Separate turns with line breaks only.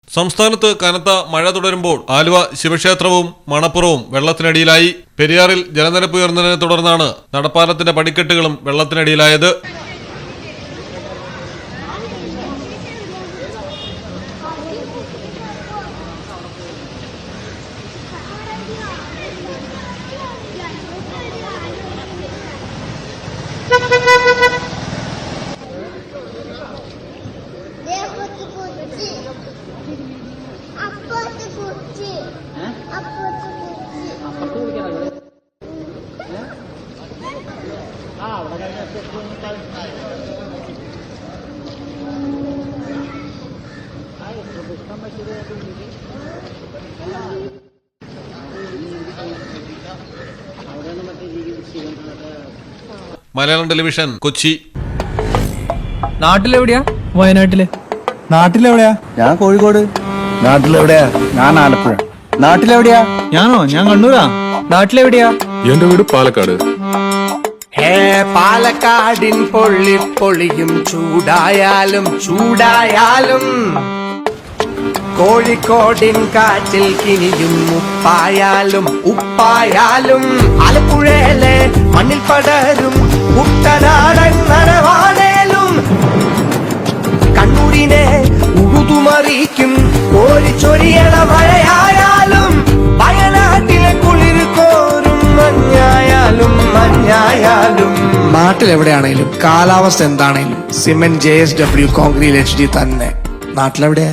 സംസ്ഥാനത്ത് കനത്ത മഴ തുടരുമ്പോൾ ആലുവ ശിവക്ഷേത്രവും മണപ്പുറവും വെള്ളത്തിനടിയിലായി. പെരിയാറിൽ ജലനിരപ്പ് ഉയർന്നതിനെ തുടർന്നാണ് നടപ്പാലത്തിന്റെ പടിക്കെട്ടുകളും വെള്ളത്തിനടിയിലായത്. മലയാളം ടെലിവിഷൻ, കൊച്ചി.
നാട്ടിലെവിടെയാ? വയനാട്ടില്.
നാട്ടിലെവിടെയാ? ഞാൻ കോഴിക്കോട്. നാട്ടിലെവിടെയാ? ഞാൻ ആലപ്പുഴ. നാട്ടിലെവിടെയാ?
ഞാനോ? ഞാൻ കണ്ണൂരാ. നാട്ടിലെവിടെയാ?
എന്റെ വീട് പാലക്കാട്.
പാലക്കാടിൻ പൊള്ളിപ്പൊളിയും ചൂടായാലും ചൂടായാലും കോഴിക്കോടിൻ കാറ്റിൽ കിനിയും ഉപ്പായാലും ഉപ്പായാലും ആലപ്പുഴയിലെ മണ്ണിൽ പടരും കുട്ടനാടൻ നനവാണേലും കണ്ണൂരിനെ ഉഴുതുമറിക്കും കോരിച്ചൊരിയണ മഴയായാലും വയനാട്ടിലെ കുളിർ കോരും മഞ്ഞായാലും മഞ്ഞായാലും നാട്ടിലെവിടെയാണേലും കാലാവസ്ഥ എന്താണേലും സിമെന്റ് JSW കോൺക്രീറ്റ് HD തന്നെ. നാട്ടിലെവിടെയാ?